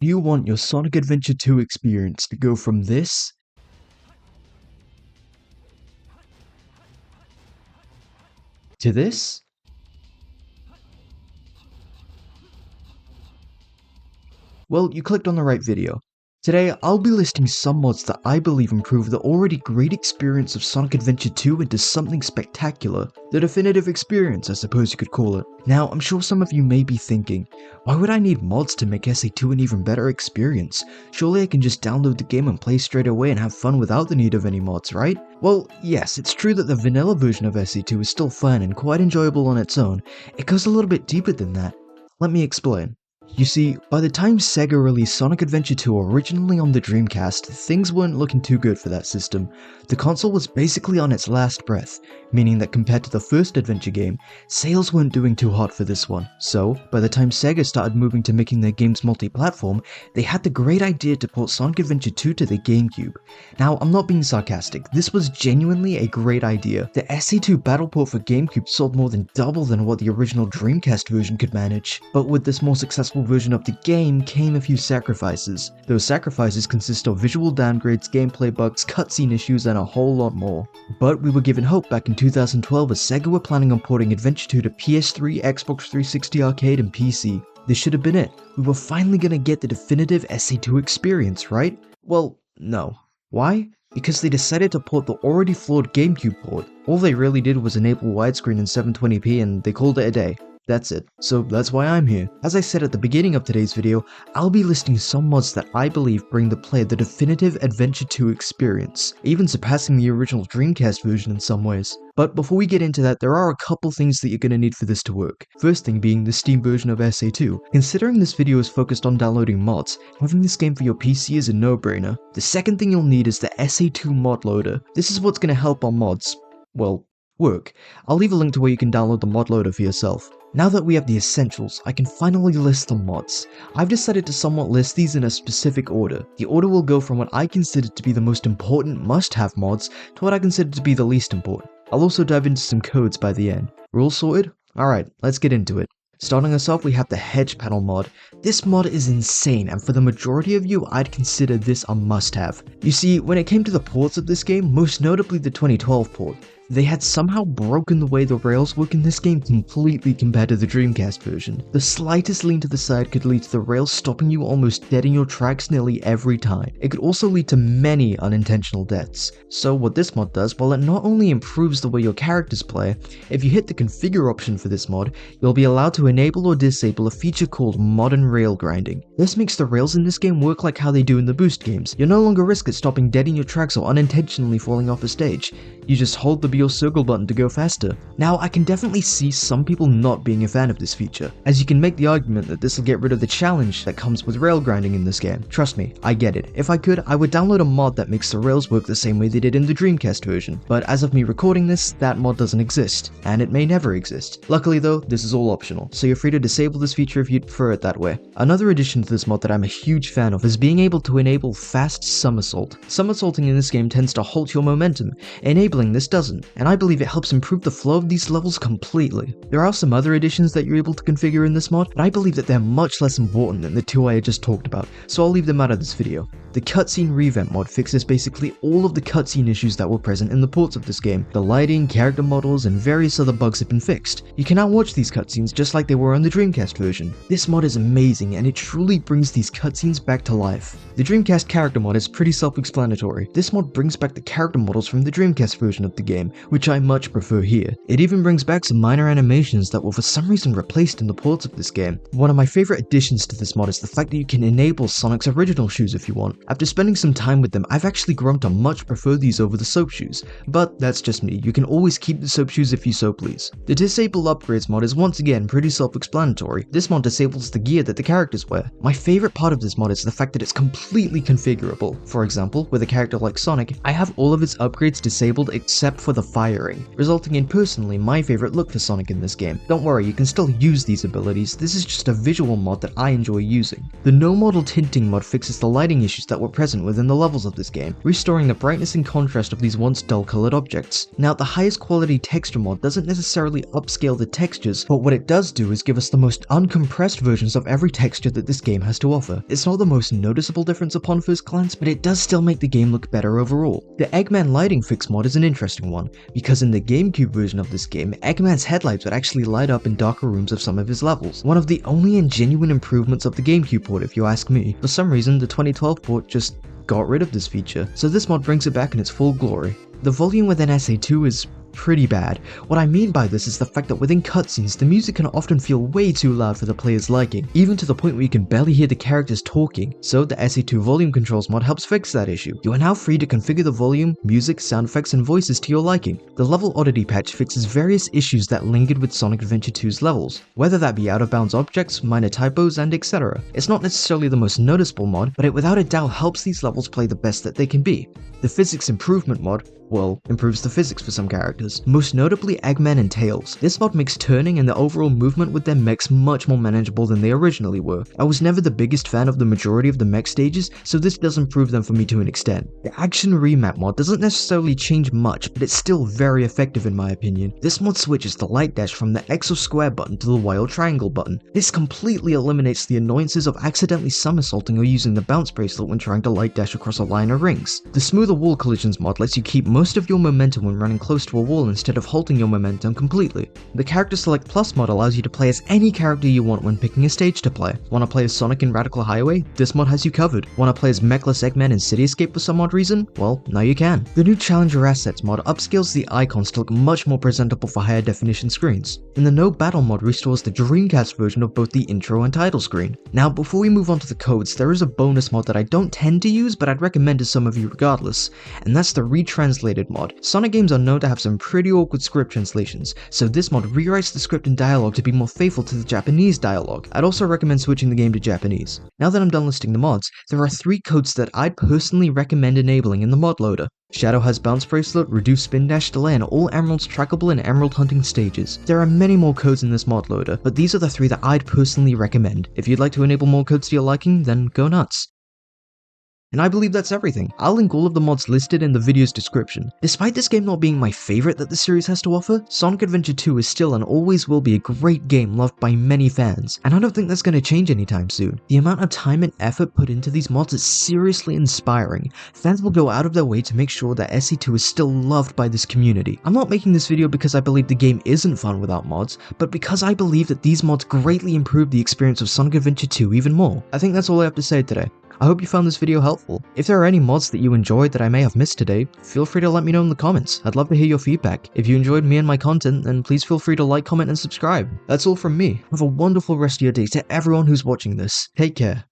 You want your Sonic Adventure 2 experience to go from this to this? Well, you clicked on the right video. Today, I'll be listing some mods that I believe improve the already great experience of Sonic Adventure 2 into something spectacular. The definitive experience, I suppose you could call it. Now, I'm sure some of you may be thinking, why would I need mods to make SA2 an even better experience? Surely I can just download the game and play straight away and have fun without the need of any mods, right? Well, yes, it's true that the vanilla version of SA2 is still fun and quite enjoyable on its own. It goes a little bit deeper than that. Let me explain. You see, by the time Sega released Sonic Adventure 2 originally on the Dreamcast, things weren't looking too good for that system. The console was basically on its last breath, meaning that compared to the first adventure game, sales weren't doing too hot for this one. So, by the time Sega started moving to making their games multi-platform, they had the great idea to port Sonic Adventure 2 to the GameCube. Now, I'm not being sarcastic, this was genuinely a great idea. The SA2 battle port for GameCube sold more than double than what the original Dreamcast version could manage. But with this more successful version of the game came a few sacrifices. Those sacrifices consist of visual downgrades, gameplay bugs, cutscene issues, and a whole lot more. But we were given hope back in 2012 as Sega were planning on porting Adventure 2 to PS3, Xbox 360 Arcade, and PC. This should have been it. We were finally gonna get the definitive SA2 experience, right? Well, no. Why? Because they decided to port the already flawed GameCube port. All they really did was enable widescreen in 720p and they called it a day. That's it. So that's why I'm here. As I said at the beginning of today's video, I'll be listing some mods that I believe bring the player the definitive Adventure 2 experience, even surpassing the original Dreamcast version in some ways. But before we get into that, there are a couple things that you're going to need for this to work. First thing being the Steam version of SA2. Considering this video is focused on downloading mods, having this game for your PC is a no-brainer. The second thing you'll need is the SA2 Mod Loader. This is what's going to help our mods, well, work. I'll leave a link to where you can download the mod loader for yourself. Now that we have the essentials, I can finally list the mods. I've decided to somewhat list these in a specific order. The order will go from what I consider to be the most important must-have mods to what I consider to be the least important. I'll also dive into some codes by the end. We're all sorted? Alright, let's get into it. Starting us off, we have the HedgePanel Mod. This mod is insane, and for the majority of you, I'd consider this a must-have. You see, when it came to the ports of this game, most notably the 2012 port, they had somehow broken the way the rails work in this game completely compared to the Dreamcast version. The slightest lean to the side could lead to the rails stopping you almost dead in your tracks nearly every time. It could also lead to many unintentional deaths. So what this mod does, while it not only improves the way your characters play, if you hit the configure option for this mod, you'll be allowed to enable or disable a feature called modern rail grinding. This makes the rails in this game work like how they do in the boost games. You're no longer risk at stopping dead in your tracks or unintentionally falling off a stage. You just hold the or circle button to go faster. Now, I can definitely see some people not being a fan of this feature, as you can make the argument that this will get rid of the challenge that comes with rail grinding in this game. Trust me, I get it. If I could, I would download a mod that makes the rails work the same way they did in the Dreamcast version, but as of me recording this, that mod doesn't exist, and it may never exist. Luckily though, this is all optional, so you're free to disable this feature if you'd prefer it that way. Another addition to this mod that I'm a huge fan of is being able to enable fast somersault. Somersaulting in this game tends to halt your momentum, enabling this doesn't, and I believe it helps improve the flow of these levels completely. There are some other additions that you're able to configure in this mod, but I believe that they're much less important than the two I just talked about, so I'll leave them out of this video. The cutscene Revamp Mod fixes basically all of the cutscene issues that were present in the ports of this game. The lighting, character models, and various other bugs have been fixed. You can now watch these cutscenes just like they were on the Dreamcast version. This mod is amazing, and it truly brings these cutscenes back to life. The Dreamcast Character Mod is pretty self-explanatory. This mod brings back the character models from the Dreamcast version of the game, which I much prefer here. It even brings back some minor animations that were for some reason replaced in the ports of this game. One of my favorite additions to this mod is the fact that you can enable Sonic's original shoes if you want. After spending some time with them, I've actually grown to much prefer these over the soap shoes, but that's just me. You can always keep the soap shoes if you so please. The Disable Upgrades mod is once again pretty self-explanatory. This mod disables the gear that the characters wear. My favorite part of this mod is the fact that it's completely configurable. For example, with a character like Sonic, I have all of its upgrades disabled world except for the firing, resulting in personally my favourite look for Sonic in this game. Don't worry, you can still use these abilities, this is just a visual mod that I enjoy using. The No Model Tinting Mod fixes the lighting issues that were present within the levels of this game, restoring the brightness and contrast of these once dull coloured objects. Now, the highest quality texture mod doesn't necessarily upscale the textures, but what it does do is give us the most uncompressed versions of every texture that this game has to offer. It's not the most noticeable difference upon first glance, but it does still make the game look better overall. The Eggman Lighting Fix mod is an interesting one, because in the GameCube version of this game, Eggman's headlights would actually light up in darker rooms of some of his levels. One of the only and genuine improvements of the GameCube port, if you ask me. For some reason, the 2012 port just got rid of this feature, so this mod brings it back in its full glory. The volume within SA2 is pretty bad. What I mean by this is the fact that within cutscenes, the music can often feel way too loud for the player's liking, even to the point where you can barely hear the characters talking, so the SA2 Volume Controls Mod helps fix that issue. You are now free to configure the volume, music, sound effects, and voices to your liking. The level Oddity patch fixes various issues that lingered with Sonic Adventure 2's levels, whether that be out-of-bounds objects, minor typos, and etc. It's not necessarily the most noticeable mod, but it without a doubt helps these levels play the best that they can be. The Physics Improvement mod, well, improves the physics for some characters, most notably Eggman and Tails. This mod makes turning and the overall movement with their mechs much more manageable than they originally were. I was never the biggest fan of the majority of the mech stages, so this does improve them for me to an extent. The Action Remap mod doesn't necessarily change much, but it's still very effective in my opinion. This mod switches the light dash from the X or square button to the Y or triangle button. This completely eliminates the annoyances of accidentally somersaulting or using the bounce bracelet when trying to light dash across a line of rings. The Smoother Wall Collisions mod lets you keep most of your momentum when running close to a wall instead of halting your momentum completely. The Character Select Plus mod allows you to play as any character you want when picking a stage to play. Want to play as Sonic in Radical Highway? This mod has you covered. Want to play as Mechless Eggman in City Escape for some odd reason? Well, now you can. The new Challenger Assets mod upscales the icons to look much more presentable for higher definition screens. And the No Battle mod restores the Dreamcast version of both the intro and title screen. Now, before we move on to the codes, there is a bonus mod that I don't tend to use, but I'd recommend to some of you regardless, and that's the Retranslated mod. Sonic games are known to have some pretty awkward script translations, so this mod rewrites the script and dialogue to be more faithful to the Japanese dialogue. I'd also recommend switching the game to Japanese. Now that I'm done listing the mods, there are 3 codes that I'd personally recommend enabling in the mod loader. Shadow has Bounce Bracelet, Reduce Spin Dash Delay, and all emeralds trackable in emerald hunting stages. There are many more codes in this mod loader, but these are the 3 that I'd personally recommend. If you'd like to enable more codes to your liking, then go nuts. And I believe that's everything. I'll link all of the mods listed in the video's description. Despite this game not being my favourite that the series has to offer, Sonic Adventure 2 is still and always will be a great game loved by many fans, and I don't think that's going to change anytime soon. The amount of time and effort put into these mods is seriously inspiring. Fans will go out of their way to make sure that SA2 is still loved by this community. I'm not making this video because I believe the game isn't fun without mods, but because I believe that these mods greatly improve the experience of Sonic Adventure 2 even more. I think that's all I have to say today. I hope you found this video helpful. If there are any mods that you enjoyed that I may have missed today, feel free to let me know in the comments. I'd love to hear your feedback. If you enjoyed me and my content, then please feel free to like, comment, and subscribe. That's all from me. Have a wonderful rest of your day to everyone who's watching this. Take care.